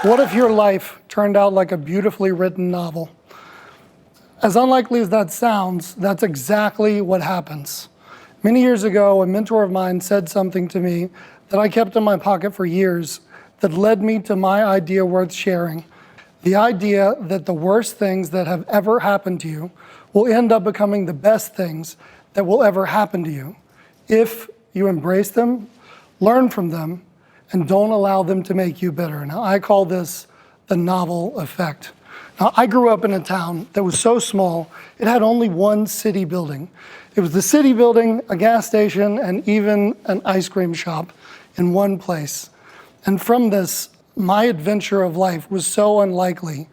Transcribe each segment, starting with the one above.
What if your life turned out like a beautifully written novel? As unlikely as that sounds, that's exactly what happens. Many years ago, a mentor of mine said something to me that I kept in my pocket for years that led me to my idea worth sharing. The idea that the worst things that have ever happened to you will end up becoming the best things that will ever happen to you if you embrace them, learn from them, and don't allow them to make you bitter. Now, I call this the novel effect. Now, I grew up in a town that was so small, it had only one city building. It was the city building, a gas station, and even an ice cream shop in one place. And from this, my adventure of life was so unlikely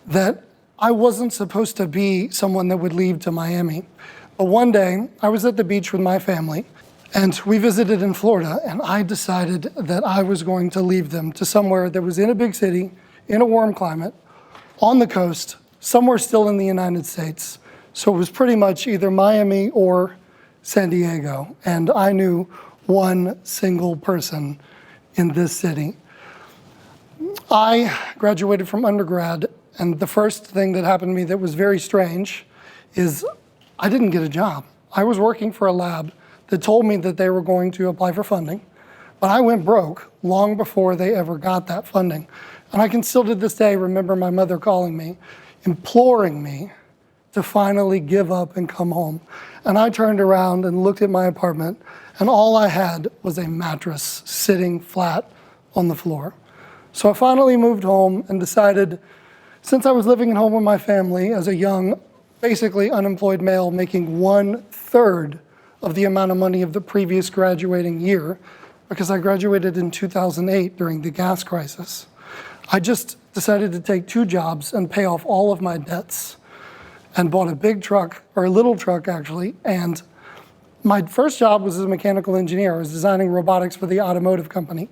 that I wasn't supposed to be someone that would leave to Miami. But one day, I was at the beach with my family, and we visited in Florida, and I decided that I was going to leave them to somewhere that was in a big city, in a warm climate, on the coast, somewhere still in the United States. So it was pretty much either Miami or San Diego, and I knew one single person in this city. I graduated from undergrad, and the first thing that happened to me that was very strange is I didn't get a job. I was working for a lab that told me that they were going to apply for funding, but I went broke long before they ever got that funding. And I can still to this day remember my mother calling me, imploring me to finally give up and come home. And I turned around and looked at my apartment, and all I had was a mattress sitting flat on the floor. So I finally moved home and decided, since I was living at home with my family as a young, basically unemployed male making 1/3 of the amount of money of the previous graduating year, because I graduated in 2008 during the gas crisis, I just decided to take 2 jobs and pay off all of my debts and bought a big truck, or a little truck actually, and my first job was as a mechanical engineer. I was designing robotics for the automotive company.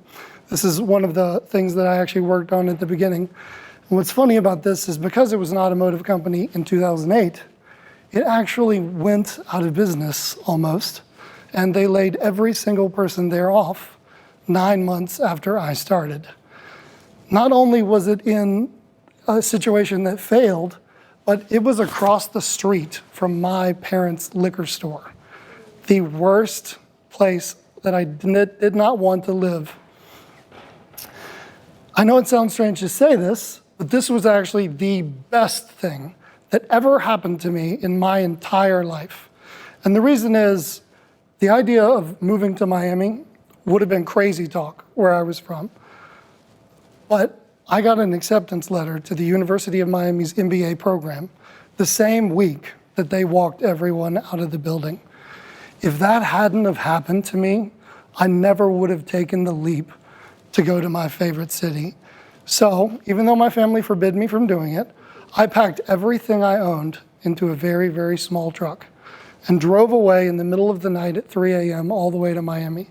This is one of the things that I actually worked on at the beginning. And what's funny about this is because it was an automotive company in 2008, it actually went out of business almost, and they laid every single person there off 9 months after I started. Not only was it in a situation that failed, but it was across the street from my parents' liquor store. The worst place that I did not want to live. I know it sounds strange to say this, but this was actually the best thing that ever happened to me in my entire life. And the reason is, the idea of moving to Miami would have been crazy talk where I was from. But I got an acceptance letter to the University of Miami's MBA program the same week that they walked everyone out of the building. If that hadn't have happened to me, I never would have taken the leap to go to my favorite city. So even though my family forbid me from doing it, I packed everything I owned into a very, very small truck and drove away in the middle of the night at 3 a.m. all the way to Miami.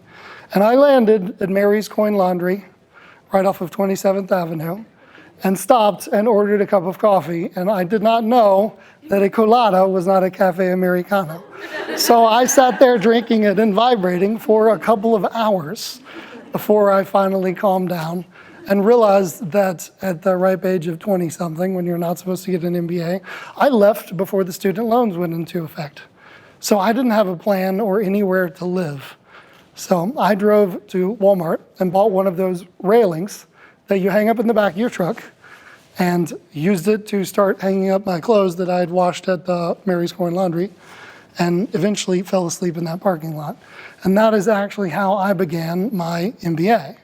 And I landed at Mary's Coin Laundry right off of 27th Avenue and stopped and ordered a cup of coffee. And I did not know that a colada was not a cafe Americano. So I sat there drinking it and vibrating for a couple of hours before I finally calmed down and realized that at the ripe age of 20-something, when you're not supposed to get an MBA, I left before the student loans went into effect. So I didn't have a plan or anywhere to live. So I drove to Walmart and bought one of those railings that you hang up in the back of your truck and used it to start hanging up my clothes that I had washed at the Mary's Coin Laundry, and eventually fell asleep in that parking lot. And that is actually how I began my MBA,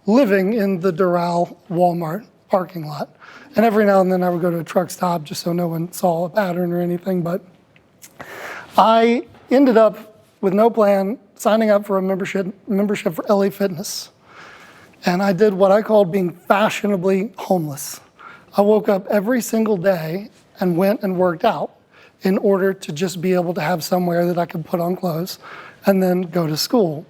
living in the Doral Walmart parking lot. And every now and then I would go to a truck stop just so no one saw a pattern or anything, but I ended up with no plan signing up for a membership for LA Fitness. And I did what I called being fashionably homeless. I woke up every single day and went and worked out in order to just be able to have somewhere that I could put on clothes and then go to school.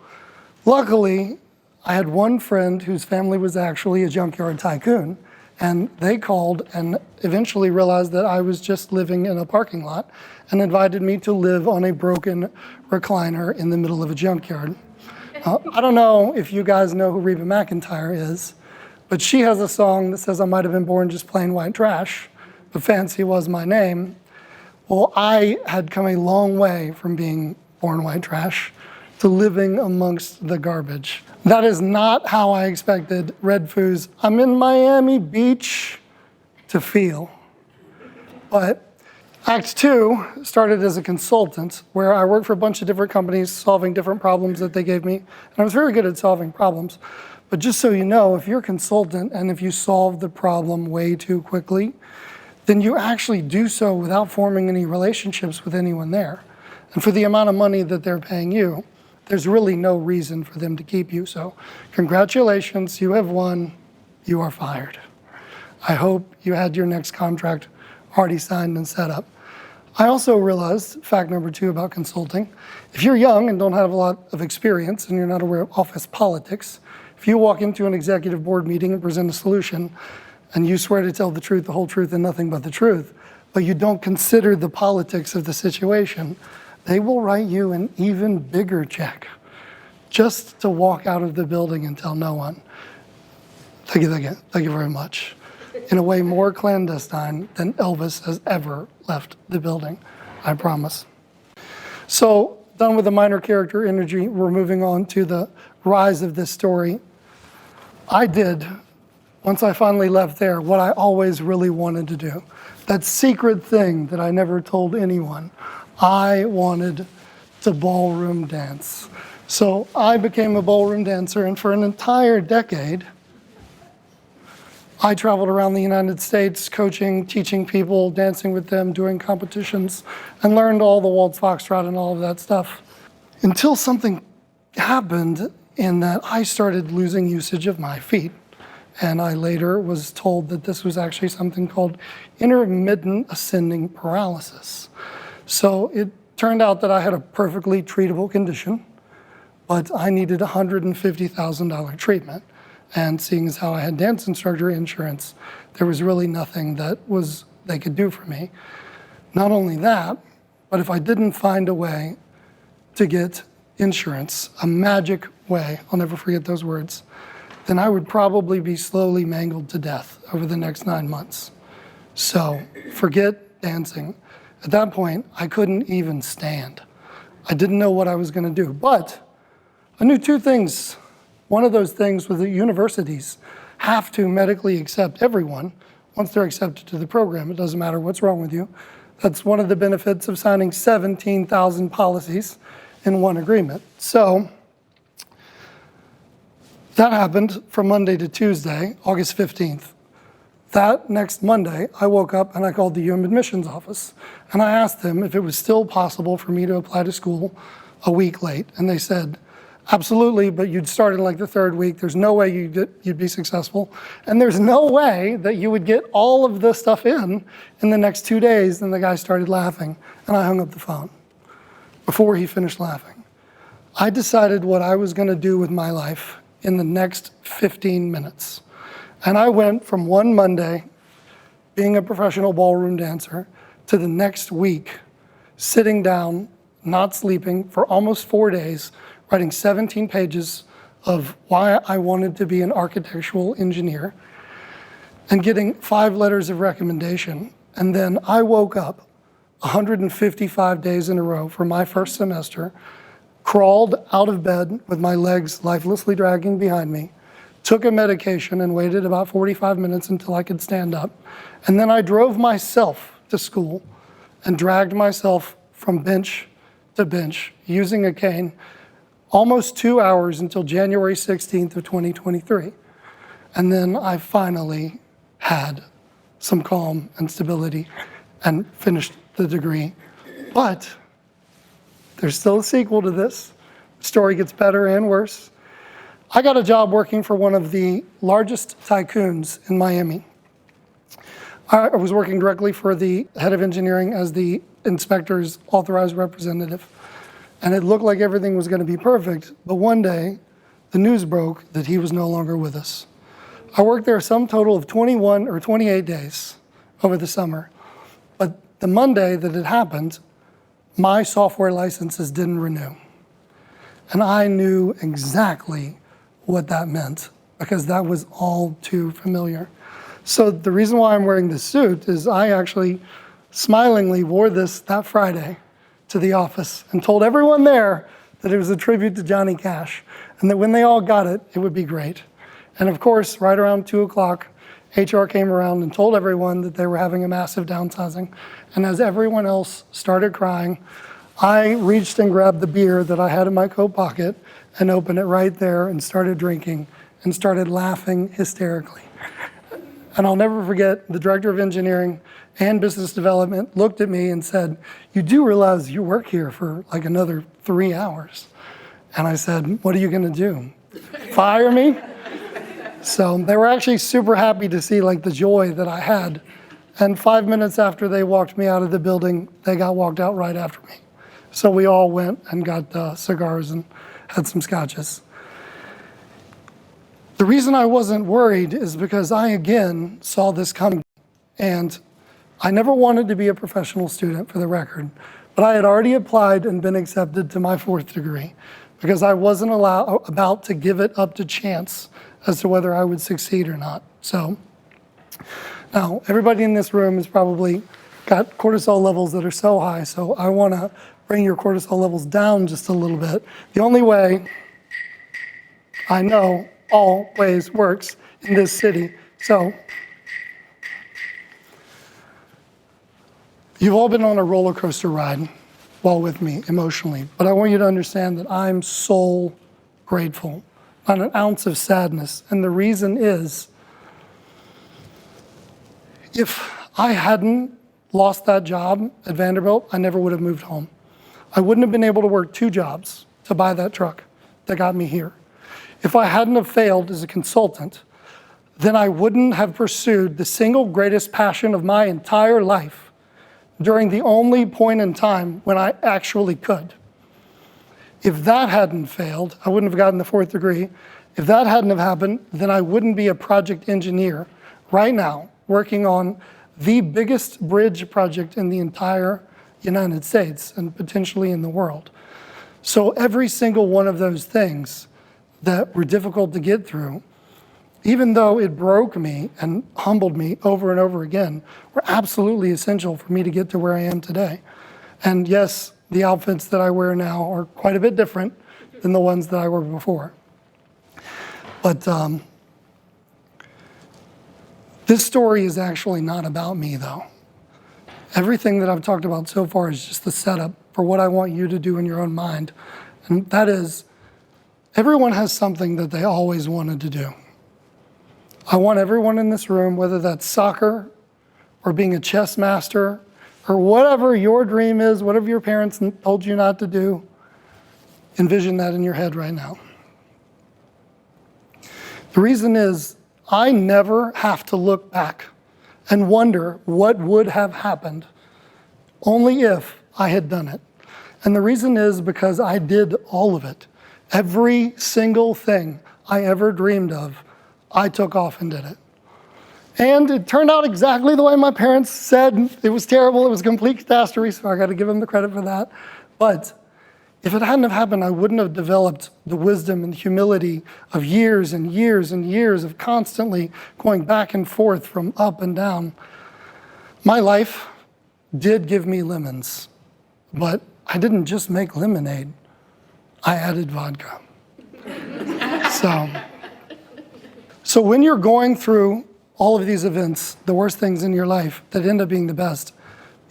Luckily, I had one friend whose family was actually a junkyard tycoon, and they called and eventually realized that I was just living in a parking lot and invited me to live on a broken recliner in the middle of a junkyard. I don't know if you guys know who Reba McEntire is, But she has a song that says I might have been born just plain white trash, but fancy was my name. Well, I had come a long way from being born white trash to living amongst the garbage. That is not how I expected Red Foo's I'm in Miami Beach to feel. But Act 2 started as a consultant where I worked for a bunch of different companies solving different problems that they gave me. And I was very good at solving problems. But just so you know, if you're a consultant and if you solve the problem way too quickly, then you actually do so without forming any relationships with anyone there. And for the amount of money that they're paying you, there's really no reason for them to keep you. So congratulations, you have won, you are fired. I hope you had your next contract already signed and set up. I also realized, fact number 2 about consulting, if you're young and don't have a lot of experience and you're not aware of office politics, if you walk into an executive board meeting and present a solution and you swear to tell the truth, the whole truth, and nothing but the truth, but you don't consider the politics of the situation, they will write you an even bigger check just to walk out of the building and tell no one. Thank you very much. In a way more clandestine than Elvis has ever left the building, I promise. So, done with the minor character energy, we're moving on to the rise of this story. I did, once I finally left there, what I always really wanted to do. That secret thing that I never told anyone. I wanted to ballroom dance. So I became a ballroom dancer, and for an entire decade, I traveled around the United States coaching, teaching people, dancing with them, doing competitions, and learned all the waltz, foxtrot, and all of that stuff. Until something happened in that I started losing usage of my feet. And I later was told that this was actually something called intermittent ascending paralysis. So it turned out that I had a perfectly treatable condition, but I needed $150,000 treatment. And seeing as how I had dance instructor insurance, there was really nothing that they could do for me. Not only that, but if I didn't find a way to get insurance, a magic way, I'll never forget those words, then I would probably be slowly mangled to death over the next 9 months. So forget dancing. At that point, I couldn't even stand. I didn't know what I was gonna do, but I knew 2 things. One of those things was that universities have to medically accept everyone once they're accepted to the program. It doesn't matter what's wrong with you. That's one of the benefits of signing 17,000 policies in one agreement. So that happened from Monday to Tuesday, August 15th. That next Monday, I woke up and I called the UM admissions office. And I asked them if it was still possible for me to apply to school a week late. And they said, absolutely, but you'd start in like the 3rd week. There's no way you'd be successful. And there's no way that you would get all of this stuff in the next 2 days. And the guy started laughing, and I hung up the phone before he finished laughing. I decided what I was gonna do with my life in the next 15 minutes. And I went from one Monday, being a professional ballroom dancer, to the next week, sitting down, not sleeping for almost 4 days, writing 17 pages of why I wanted to be an architectural engineer, and getting 5 letters of recommendation. And then I woke up 155 days in a row for my first semester, crawled out of bed with my legs lifelessly dragging behind me, took a medication and waited about 45 minutes until I could stand up. And then I drove myself to school and dragged myself from bench to bench using a cane, almost 2 hours until January 16th of 2023. And then I finally had some calm and stability and finished the degree. But there's still a sequel to this. The story gets better and worse. I got a job working for one of the largest tycoons in Miami. I was working directly for the head of engineering as the inspector's authorized representative. And it looked like everything was gonna be perfect, but one day, the news broke that he was no longer with us. I worked there some total of 21 or 28 days over the summer. But the Monday that it happened, my software licenses didn't renew. And I knew exactly what that meant because that was all too familiar. So the reason why I'm wearing this suit is I actually smilingly wore this that Friday to the office and told everyone there that it was a tribute to Johnny Cash, and that when they all got it, it would be great. And of course, right around 2 o'clock, HR came around and told everyone that they were having a massive downsizing. And as everyone else started crying, I reached and grabbed the beer that I had in my coat pocket and opened it right there and started drinking and started laughing hysterically. And I'll never forget, the director of engineering and business development looked at me and said, "You do realize you work here for like another 3 hours?" And I said, "What are you gonna do? Fire me?" So they were actually super happy to see like the joy that I had. And 5 minutes after they walked me out of the building, they got walked out right after me. So we all went and got cigars and had some scotches. The reason I wasn't worried is because I, again, saw this coming. And I never wanted to be a professional student, for the record, but I had already applied and been accepted to my 4th degree because I wasn't about to give it up to chance as to whether I would succeed or not. So now everybody in this room has probably got cortisol levels that are so high, so I want to bring your cortisol levels down just a little bit. The only way I know always works in this city. So you've all been on a roller coaster ride while with me emotionally, but I want you to understand that I'm so grateful, not an ounce of sadness. And the reason is, if I hadn't lost that job at Vanderbilt, I never would have moved home. I wouldn't have been able to work 2 jobs to buy that truck that got me here. If I hadn't have failed as a consultant, then I wouldn't have pursued the single greatest passion of my entire life during the only point in time when I actually could. If that hadn't failed, I wouldn't have gotten the 4th degree. If that hadn't have happened, then I wouldn't be a project engineer right now working on the biggest bridge project in the entire United States and potentially in the world. So every single one of those things that were difficult to get through, even though it broke me and humbled me over and over again, were absolutely essential for me to get to where I am today. And yes, the outfits that I wear now are quite a bit different than the ones that I wore before. But this story is actually not about me, though. Everything that I've talked about so far is just the setup for what I want you to do in your own mind. And that is, everyone has something that they always wanted to do. I want everyone in this room, whether that's soccer or being a chess master or whatever your dream is, whatever your parents told you not to do, envision that in your head right now. The reason is, I never have to look back and wonder what would have happened, only if I had done it. And the reason is because I did all of it. Every single thing I ever dreamed of, I took off and did it. And it turned out exactly the way my parents said. It was terrible, it was a complete catastrophe, so I gotta give them the credit for that. But if it hadn't have happened, I wouldn't have developed the wisdom and humility of years and years and years of constantly going back and forth from up and down. My life did give me lemons, but I didn't just make lemonade, I added vodka. So when you're going through all of these events, the worst things in your life that end up being the best,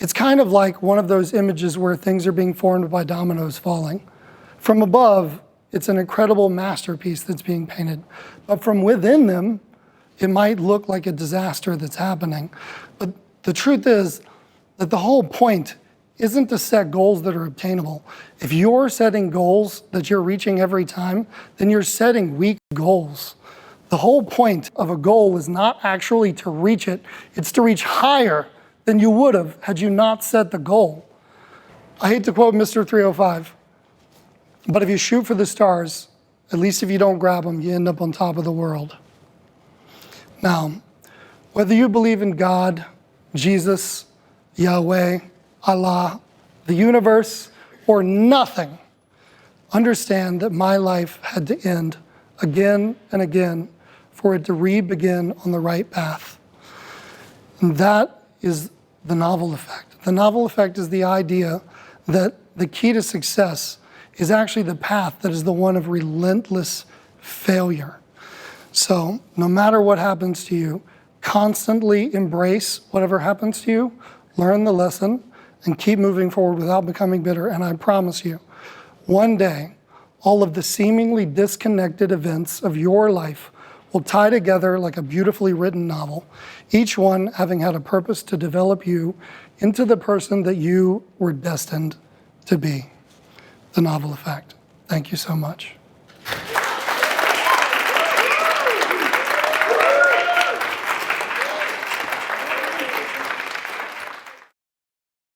it's kind of like one of those images where things are being formed by dominoes falling. From above, it's an incredible masterpiece that's being painted. But from within them, it might look like a disaster that's happening. But the truth is that the whole point isn't to set goals that are obtainable. If you're setting goals that you're reaching every time, then you're setting weak goals. The whole point of a goal is not actually to reach it, it's to reach higher than you would have had you not set the goal. I hate to quote Mr. 305, but if you shoot for the stars, at least if you don't grab them, you end up on top of the world. Now, whether you believe in God, Jesus, Yahweh, Allah, the universe, or nothing, understand that my life had to end again and again for it to re-begin on the right path. And that is the novel effect. The novel effect is the idea that the key to success is actually the path that is the one of relentless failure. So no matter what happens to you, constantly embrace whatever happens to you, learn the lesson, and keep moving forward without becoming bitter. And I promise you, one day, all of the seemingly disconnected events of your life will tie together like a beautifully written novel, each one having had a purpose to develop you into the person that you were destined to be. The novel effect. Thank you so much.